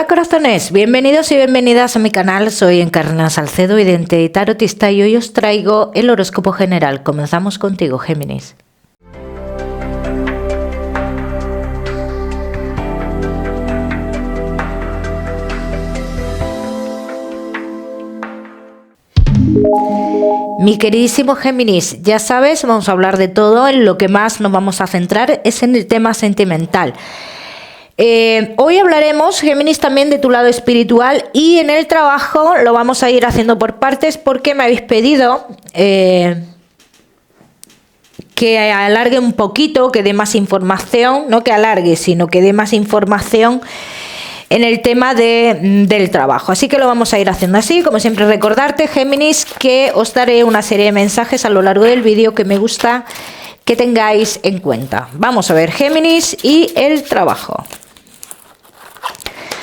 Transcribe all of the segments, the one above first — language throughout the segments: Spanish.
Hola corazones, bienvenidos y bienvenidas a mi canal. Soy Encarna Salcedo, vidente y tarotista, y hoy os traigo el horóscopo general. Comenzamos contigo, Géminis. Mi queridísimo Géminis, ya sabes, vamos a hablar de todo. En lo que más nos vamos a centrar es en el tema sentimental. Hoy hablaremos, Géminis, también de tu lado espiritual, y en el trabajo lo vamos a ir haciendo por partes porque me habéis pedido que alargue un poquito, que dé más información, no que alargue, sino que dé más información en el tema del trabajo. Así que lo vamos a ir haciendo así. Como siempre, recordarte, Géminis, que os daré una serie de mensajes a lo largo del vídeo que me gusta que tengáis en cuenta. Vamos a ver, Géminis, y el trabajo.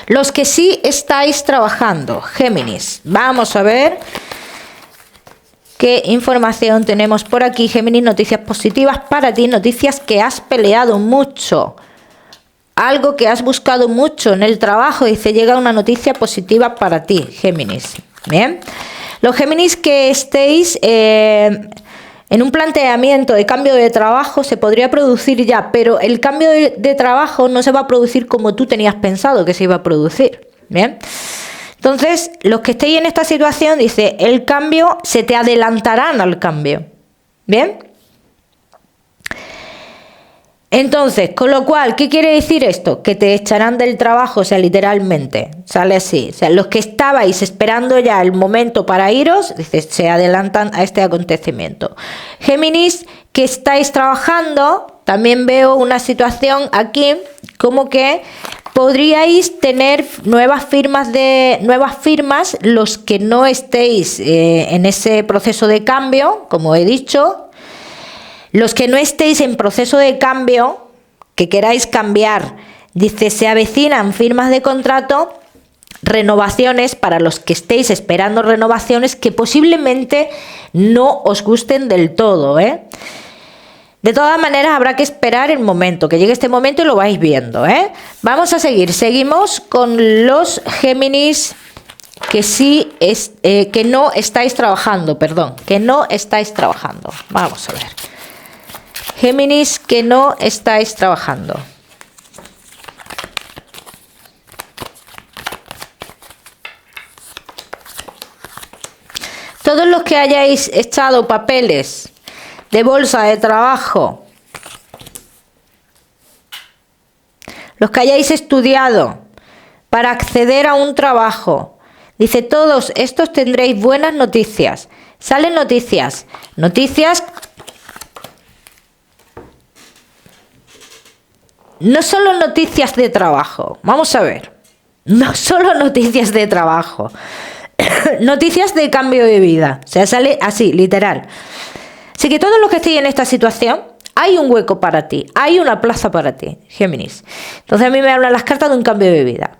Los que sí estáis trabajando, Géminis, vamos a ver qué información tenemos por aquí, Géminis. Noticias positivas para ti, noticias que has peleado mucho, algo que has buscado mucho en el trabajo. Dice, llega una noticia positiva para ti, Géminis. Bien, los Géminis que estéis en un planteamiento de cambio de trabajo, se podría producir ya, pero el cambio de trabajo no se va a producir como tú tenías pensado que se iba a producir. Bien, entonces los que estéis en esta situación, dice, el cambio, se te adelantarán al cambio. Bien, entonces, con lo cual, ¿qué quiere decir esto? Que te echarán del trabajo, o sea, literalmente, sale así. O sea, los que estabais esperando ya el momento para iros, dice, se adelantan a este acontecimiento. Géminis, que estáis trabajando, también veo una situación aquí, como que podríais tener nuevas firmas, los que no estéis en ese proceso de cambio, como he dicho. Los que no estéis en proceso de cambio, que queráis cambiar, dice, se avecinan firmas de contrato, renovaciones, para los que estéis esperando renovaciones que posiblemente no os gusten del todo, ¿eh? De todas maneras, habrá que esperar el momento, que llegue este momento y lo vais viendo, ¿eh? Vamos a seguir, seguimos con los Géminis que sí que no estáis trabajando, perdón, que no estáis trabajando. Vamos a ver. Géminis, que no estáis trabajando. Todos los que hayáis echado papeles de bolsa de trabajo, los que hayáis estudiado para acceder a un trabajo, dice, todos estos tendréis buenas noticias. Salen noticias, no solo noticias de trabajo, vamos a ver, no solo noticias de trabajo, noticias de cambio de vida, o sea, sale así, literal. Así que todos los que estéis en esta situación, hay un hueco para ti, hay una plaza para ti, Géminis. Entonces a mí me hablan las cartas de un cambio de vida.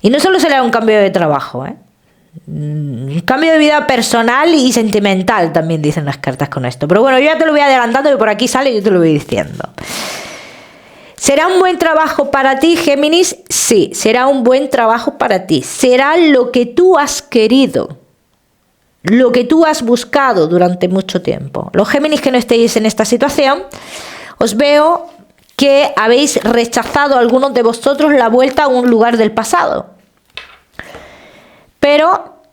Y no solo será un cambio de trabajo, un cambio de vida personal y sentimental, también dicen las cartas con esto. Pero bueno, yo ya te lo voy adelantando y por aquí sale y yo te lo voy diciendo. ¿Será un buen trabajo para ti, Géminis? Sí, será un buen trabajo para ti. Será lo que tú has querido, lo que tú has buscado durante mucho tiempo. Los Géminis que no estéis en esta situación, os veo que habéis rechazado, algunos de vosotros, la vuelta a un lugar del pasado. Pero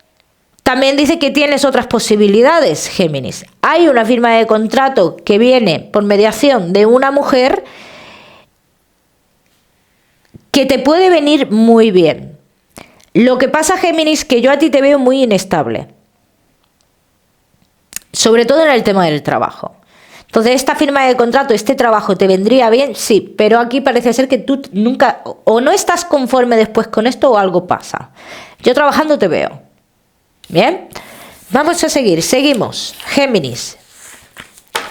también dice que tienes otras posibilidades, Géminis. Hay una firma de contrato que viene por mediación de una mujer que te puede venir muy bien. Lo que pasa, Géminis, que yo a ti te veo muy inestable, sobre todo en el tema del trabajo. Entonces, esta firma de contrato, este trabajo, ¿te vendría bien? Sí, pero aquí parece ser que tú nunca, o no estás conforme después con esto, o algo pasa. Yo trabajando te veo. Bien, vamos a seguir, seguimos, Géminis.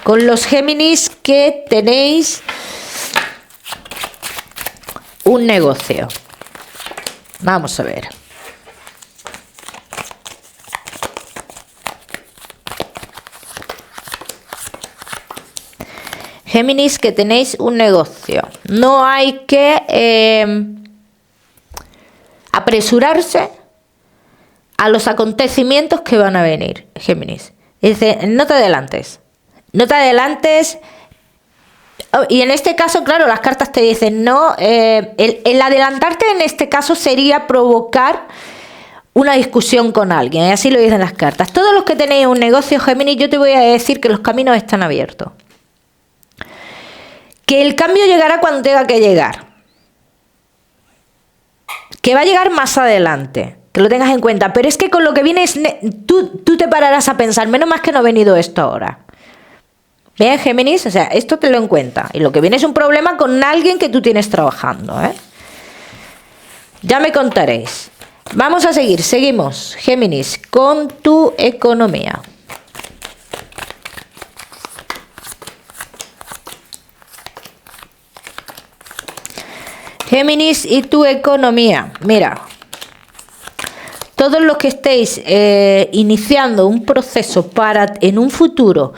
Con los Géminis que tenéis un negocio. Vamos a ver. Géminis que tenéis un negocio. No hay que apresurarse a los acontecimientos que van a venir, Géminis. Dice, no te adelantes. No te adelantes. Y en este caso, claro, las cartas te dicen, no, el adelantarte en este caso sería provocar una discusión con alguien, y así lo dicen las cartas. Todos los que tenéis un negocio, Géminis, yo te voy a decir que los caminos están abiertos. Que el cambio llegará cuando tenga que llegar. Que va a llegar más adelante, que lo tengas en cuenta. Pero es que con lo que viene, tú te pararás a pensar, menos más que no ha venido esto ahora. Bien, Géminis, o sea, esto te lo en cuenta. Y lo que viene es un problema con alguien que tú tienes trabajando, ¿eh? Ya me contaréis. Vamos a seguir, seguimos, Géminis, con tu economía. Géminis y tu economía. Mira, todos los que estéis iniciando un proceso para en un futuro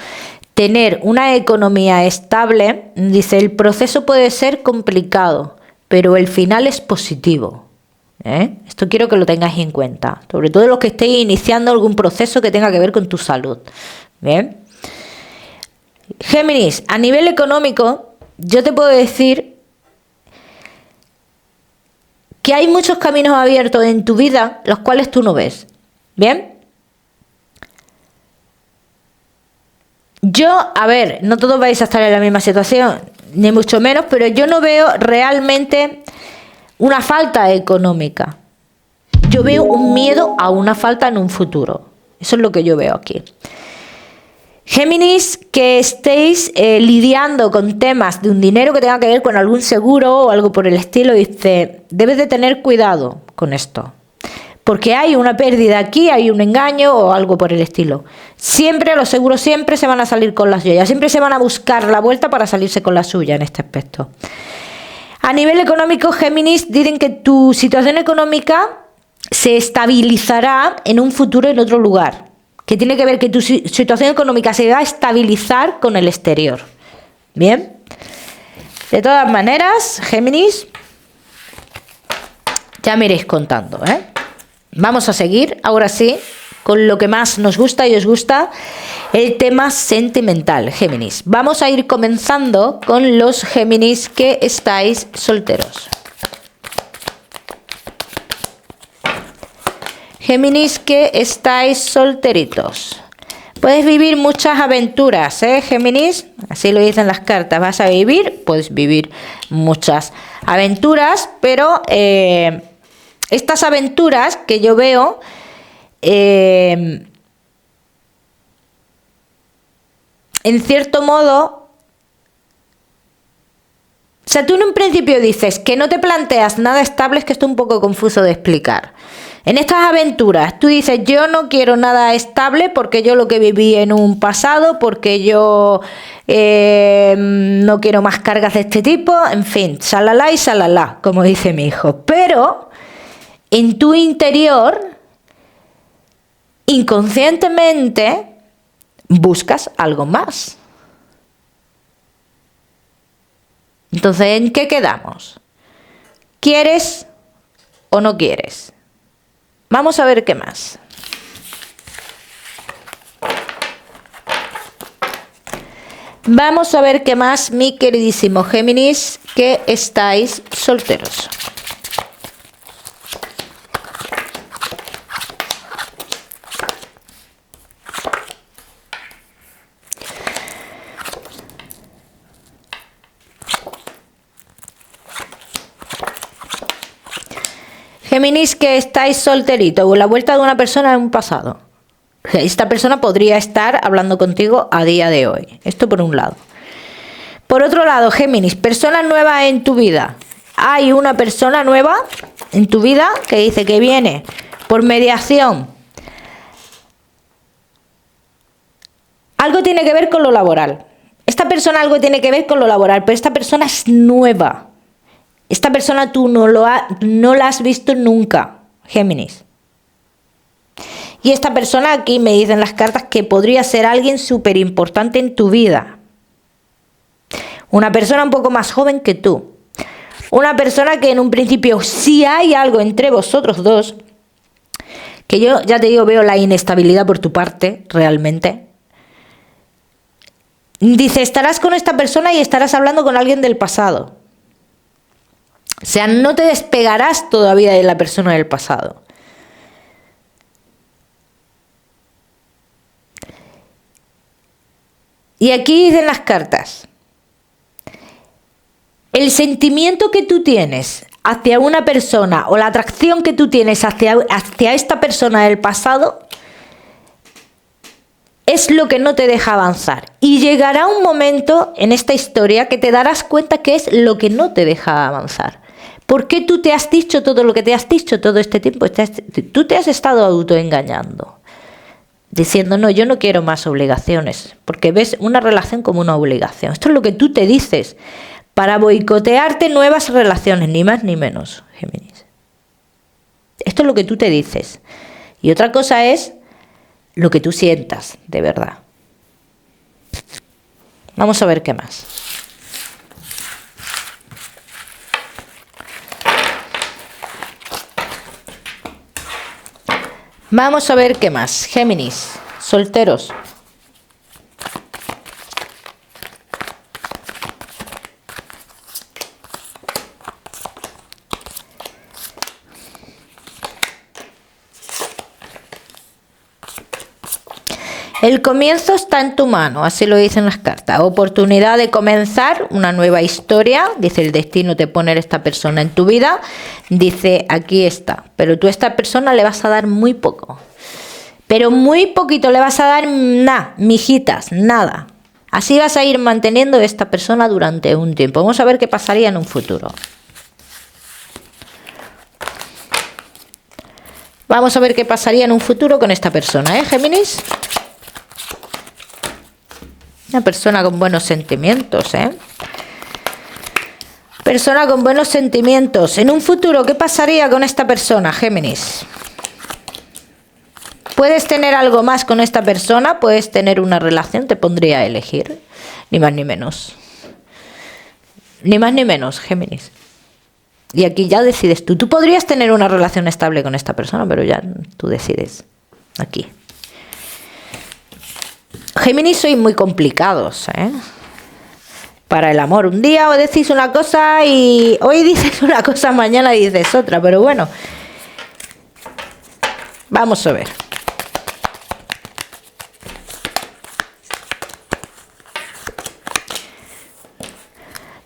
tener una economía estable, dice, el proceso puede ser complicado, pero el final es positivo. Esto quiero que lo tengáis en cuenta, sobre todo los que estéis iniciando algún proceso que tenga que ver con tu salud. Bien. Géminis, a nivel económico, yo te puedo decir que hay muchos caminos abiertos en tu vida, los cuales tú no ves. Bien. Yo, a ver, no todos vais a estar en la misma situación, ni mucho menos, pero yo no veo realmente una falta económica. Yo veo un miedo a una falta en un futuro. Eso es lo que yo veo aquí. Géminis, que estéis lidiando con temas de un dinero que tenga que ver con algún seguro o algo por el estilo, dice, debes de tener cuidado con esto. Porque hay una pérdida aquí, hay un engaño o algo por el estilo. Siempre, los seguros siempre se van a salir con las suyas. Siempre se van a buscar la vuelta para salirse con la suya en este aspecto. A nivel económico, Géminis, dicen que tu situación económica se estabilizará en un futuro en otro lugar. Que tiene que ver que tu situación económica se va a estabilizar con el exterior. Bien. De todas maneras, Géminis, ya me iréis contando, ¿eh? Vamos a seguir, ahora sí, con lo que más nos gusta y os gusta, el tema sentimental, Géminis. Vamos a ir comenzando con los Géminis que estáis solteros. Géminis que estáis solteritos. Puedes vivir muchas aventuras, Géminis? Así lo dicen las cartas. Vas a vivir, puedes vivir muchas aventuras, pero estas aventuras que yo veo, en cierto modo, o sea, tú en un principio dices que no te planteas nada estable, es que esto es un poco confuso de explicar. En estas aventuras, tú dices, yo no quiero nada estable porque yo lo que viví en un pasado, porque yo no quiero más cargas de este tipo, en fin, salala y salala, como dice mi hijo. Pero en tu interior, inconscientemente, buscas algo más. Entonces, ¿en qué quedamos? ¿Quieres o no quieres? Vamos a ver qué más. Vamos a ver qué más, mi queridísimo Géminis, que estáis solteros. Géminis que estáis solteritos o la vuelta de una persona en un pasado. Esta persona podría estar hablando contigo a día de hoy. Esto por un lado. Por otro lado, Géminis, personas nuevas en tu vida. Hay una persona nueva en tu vida que dice que viene por mediación. Algo tiene que ver con lo laboral. Esta persona algo tiene que ver con lo laboral, pero esta persona es nueva. Esta persona tú no la has visto nunca, Géminis. Y esta persona aquí me dicen las cartas que podría ser alguien súper importante en tu vida. Una persona un poco más joven que tú. Una persona que en un principio sí hay algo entre vosotros dos, que yo ya te digo, veo la inestabilidad por tu parte, realmente. Dice, estarás con esta persona y estarás hablando con alguien del pasado. O sea, no te despegarás todavía de la persona del pasado. Y aquí dicen las cartas, el sentimiento que tú tienes hacia una persona o la atracción que tú tienes hacia esta persona del pasado es lo que no te deja avanzar. Y llegará un momento en esta historia que te darás cuenta que es lo que no te deja avanzar. ¿Por qué tú te has dicho todo lo que te has dicho todo este tiempo? Tú te has estado autoengañando, diciendo, no, yo no quiero más obligaciones, porque ves una relación como una obligación. Esto es lo que tú te dices para boicotearte nuevas relaciones, ni más ni menos, Géminis. Esto es lo que tú te dices. Y otra cosa es lo que tú sientas, de verdad. Vamos a ver qué más. Vamos a ver qué más. Géminis, solteros. El comienzo está en tu mano, así lo dicen las cartas. Oportunidad de comenzar una nueva historia. Dice, el destino te pone a esta persona en tu vida. Dice, aquí está. Pero tú a esta persona le vas a dar muy poco. Pero muy poquito le vas a dar nada, mijitas, nada. Así vas a ir manteniendo a esta persona durante un tiempo. Vamos a ver qué pasaría en un futuro. Vamos a ver qué pasaría en un futuro con esta persona, ¿eh, Géminis? Una persona con buenos sentimientos, ¿eh? Persona con buenos sentimientos. En un futuro, ¿qué pasaría con esta persona, Géminis? Puedes tener algo más con esta persona, puedes tener una relación, te pondría a elegir. Ni más ni menos. Ni más ni menos, Géminis. Y aquí ya decides tú. Tú podrías tener una relación estable con esta persona, pero ya tú decides. Aquí. Géminis, sois muy complicados, ¿eh? Para el amor. Un día os decís una cosa y hoy dices una cosa, mañana dices otra, pero bueno. Vamos a ver.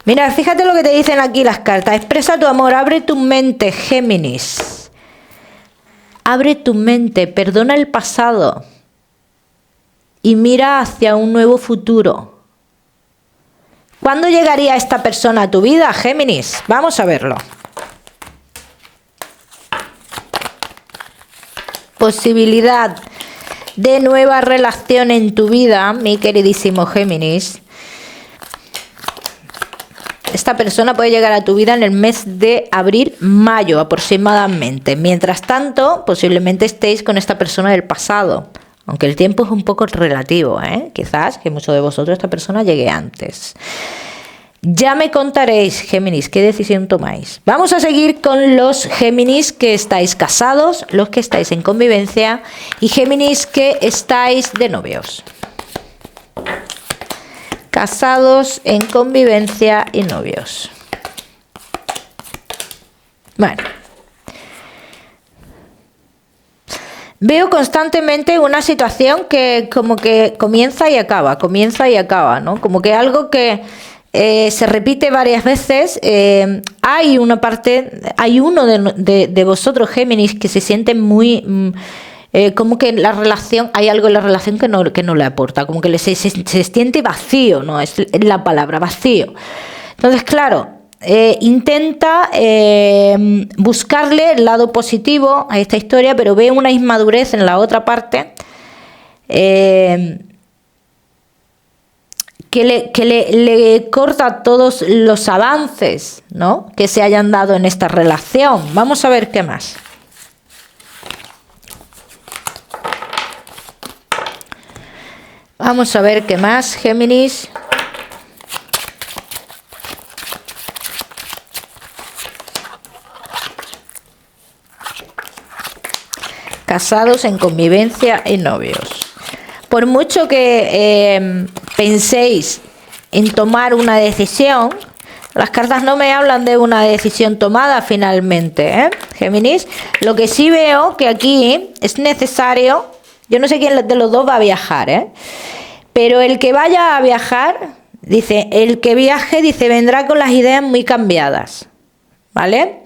Mira, fíjate lo que te dicen aquí las cartas. Expresa tu amor, abre tu mente, Géminis. Abre tu mente, perdona el pasado. Y mira hacia un nuevo futuro. ¿Cuándo llegaría esta persona a tu vida, Géminis? Vamos a verlo. Posibilidad de nueva relación en tu vida, mi queridísimo Géminis. Esta persona puede llegar a tu vida en el mes de abril-mayo aproximadamente. Mientras tanto, posiblemente estéis con esta persona del pasado. Aunque el tiempo es un poco relativo, ¿eh? Quizás que muchos de vosotros esta persona llegue antes. Ya me contaréis, Géminis, qué decisión tomáis. Vamos a seguir con los Géminis que estáis casados, los que estáis en convivencia y Géminis que estáis de novios. Casados, en convivencia y novios. Bueno. Veo constantemente una situación que como que comienza y acaba, ¿no? Como que algo que se repite varias veces. Hay una parte, hay uno de vosotros, Géminis, que se siente muy... como que la relación, hay algo en la relación que no le aporta, como que se siente vacío, ¿no? Es la palabra, vacío. Entonces, claro... intenta buscarle el lado positivo a esta historia, pero ve una inmadurez en la otra parte que le corta todos los avances, ¿no?, que se hayan dado en esta relación. Vamos a ver qué más. Vamos a ver qué más, Géminis. casados, en convivencia y novios. Por mucho que penséis en tomar una decisión, las cartas no me hablan de una decisión tomada finalmente, ¿eh? Géminis, lo que sí veo que aquí es necesario, yo no sé quién de los dos va a viajar, ¿eh? Pero el que vaya a viajar, dice, el que viaje, dice, vendrá con las ideas muy cambiadas, ¿vale?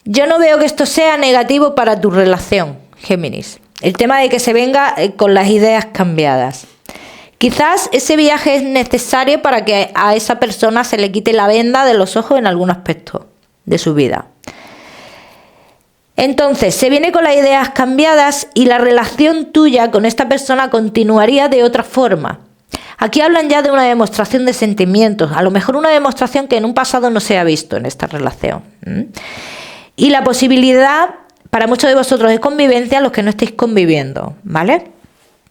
Yo no veo que esto sea negativo para tu relación, Géminis. El tema de que se venga con las ideas cambiadas. Quizás ese viaje es necesario para que a esa persona se le quite la venda de los ojos en algún aspecto de su vida. Entonces, se viene con las ideas cambiadas y la relación tuya con esta persona continuaría de otra forma. Aquí hablan ya de una demostración de sentimientos, a lo mejor una demostración que en un pasado no se ha visto en esta relación. Y la posibilidad para muchos de vosotros de convivencia, los que no estéis conviviendo, ¿vale?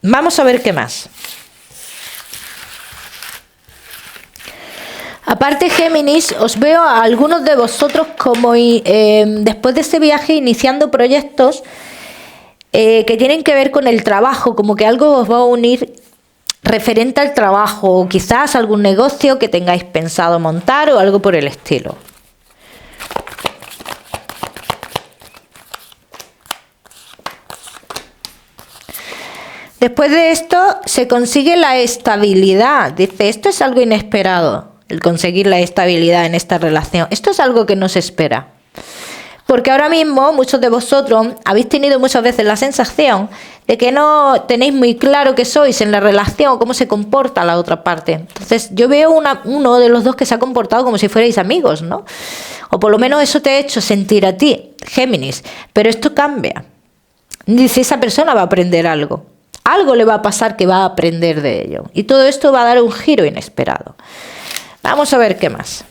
Vamos a ver qué más. Aparte, Géminis, os veo a algunos de vosotros como después de ese viaje iniciando proyectos que tienen que ver con el trabajo, como que algo os va a unir referente al trabajo, o quizás algún negocio que tengáis pensado montar o algo por el estilo. Después de esto se consigue la estabilidad. Dice, esto es algo inesperado. El conseguir la estabilidad en esta relación. Esto es algo que no se espera. Porque ahora mismo muchos de vosotros habéis tenido muchas veces la sensación de que no tenéis muy claro qué sois en la relación, cómo se comporta la otra parte. Entonces yo veo uno de los dos que se ha comportado como si fuerais amigos, ¿no? O por lo menos eso te ha hecho sentir a ti, Géminis. Pero esto cambia. Dice, esa persona va a aprender algo. Algo le va a pasar que va a aprender de ello. Y todo esto va a dar un giro inesperado. Vamos a ver qué más.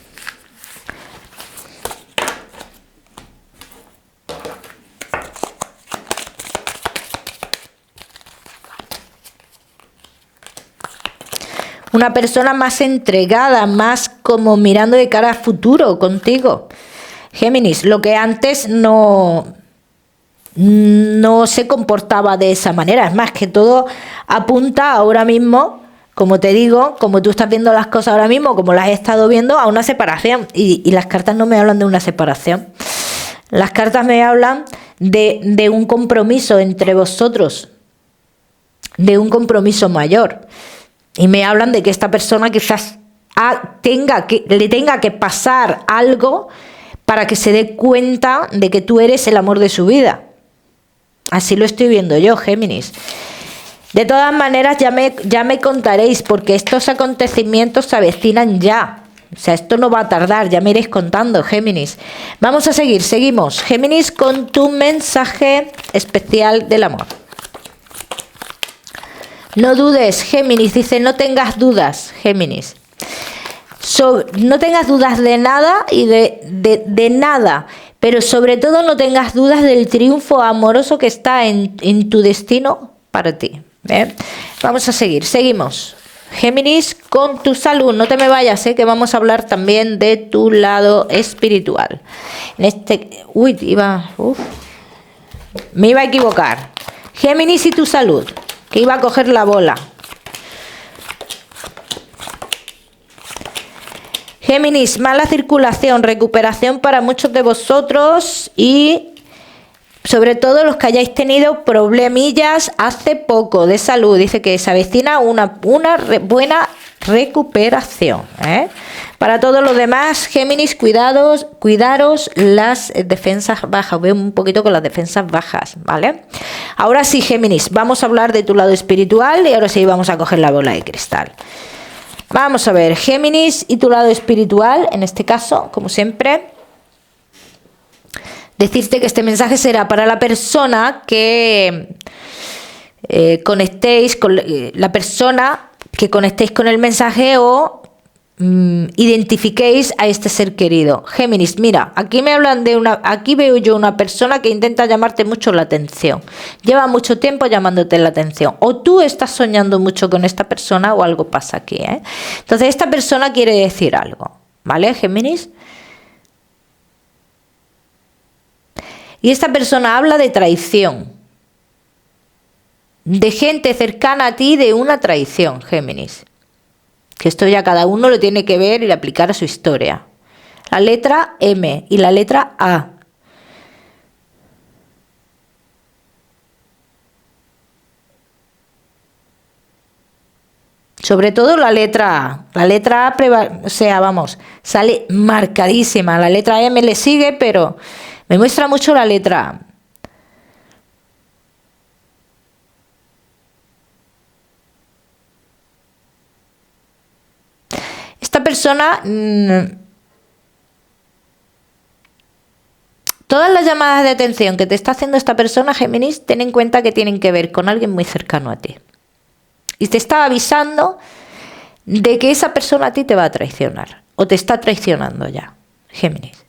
Una persona más entregada, más como mirando de cara al futuro contigo. Géminis, lo que antes no se comportaba de esa manera. Es más, que todo apunta ahora mismo, como te digo, como tú estás viendo las cosas ahora mismo, como las he estado viendo, a una separación. Y las cartas no me hablan de una separación. Las cartas me hablan de un compromiso entre vosotros, de un compromiso mayor. Y me hablan de que esta persona quizás le tenga que pasar algo para que se dé cuenta de que tú eres el amor de su vida. Así lo estoy viendo yo, Géminis. De todas maneras, ya me contaréis, porque estos acontecimientos se avecinan ya. O sea, esto no va a tardar, ya me iréis contando, Géminis. Vamos a seguir, seguimos. Géminis, con tu mensaje especial del amor. No dudes, Géminis, dice, no tengas dudas, Géminis. No tengas dudas de nada y de nada, pero sobre todo no tengas dudas del triunfo amoroso que está en tu destino para ti. Vamos a seguir, seguimos. Géminis, con tu salud, no te me vayas, que vamos a hablar también de tu lado espiritual. Me iba a equivocar. Géminis y tu salud, que iba a coger la bola. Géminis, mala circulación, recuperación para muchos de vosotros y sobre todo los que hayáis tenido problemillas hace poco de salud. Dice que se avecina una buena recuperación. Para todos los demás, Géminis, cuidaros las defensas bajas. Veo un poquito con las defensas bajas, ¿vale? Ahora sí, Géminis, vamos a hablar de tu lado espiritual y ahora sí vamos a coger la bola de cristal. Vamos a ver, Géminis y tu lado espiritual, en este caso, como siempre, decirte que este mensaje será para la persona que conectéis con la persona que conectéis con el mensaje o identifiquéis a este ser querido. Géminis, mira, aquí me hablan aquí veo yo una persona que intenta llamarte mucho la atención. Lleva mucho tiempo llamándote la atención. O tú estás soñando mucho con esta persona o algo pasa aquí, Entonces esta persona quiere decir algo, ¿vale, Géminis? Y esta persona habla de traición. de gente cercana a ti de una traición, Géminis. Que esto ya cada uno lo tiene que ver y aplicar a su historia. La letra M y la letra A. Sobre todo la letra A. La letra A, o sea, vamos, sale marcadísima. La letra M le sigue, pero me muestra mucho la letra A. Esta persona, todas las llamadas de atención que te está haciendo esta persona, Géminis, ten en cuenta que tienen que ver con alguien muy cercano a ti. Y te está avisando de que esa persona a ti te va a traicionar. O te está traicionando ya, Géminis.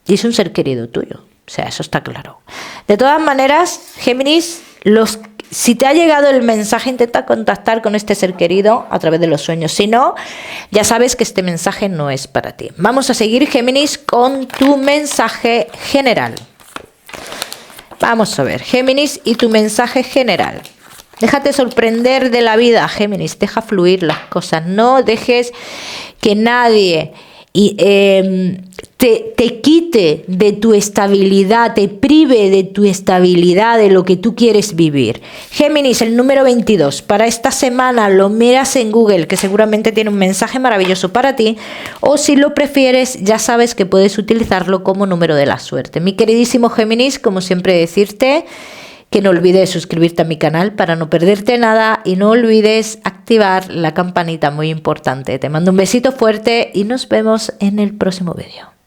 Y es un ser querido tuyo. O sea, eso está claro. De todas maneras, Géminis, si te ha llegado el mensaje, intenta contactar con este ser querido a través de los sueños. Si no, ya sabes que este mensaje no es para ti. Vamos a seguir, Géminis, con tu mensaje general. Vamos a ver, Géminis, y tu mensaje general. Déjate sorprender de la vida, Géminis. Deja fluir las cosas. No dejes que nadie te quite de tu estabilidad, te prive de tu estabilidad, de lo que tú quieres vivir. Géminis, el número 22. Para esta semana lo miras en Google, que seguramente tiene un mensaje maravilloso para ti. O si lo prefieres, ya sabes que puedes utilizarlo como número de la suerte. Mi queridísimo Géminis, como siempre decirte que no olvides suscribirte a mi canal para no perderte nada y no olvides activar la campanita, muy importante. Te mando un besito fuerte y nos vemos en el próximo vídeo.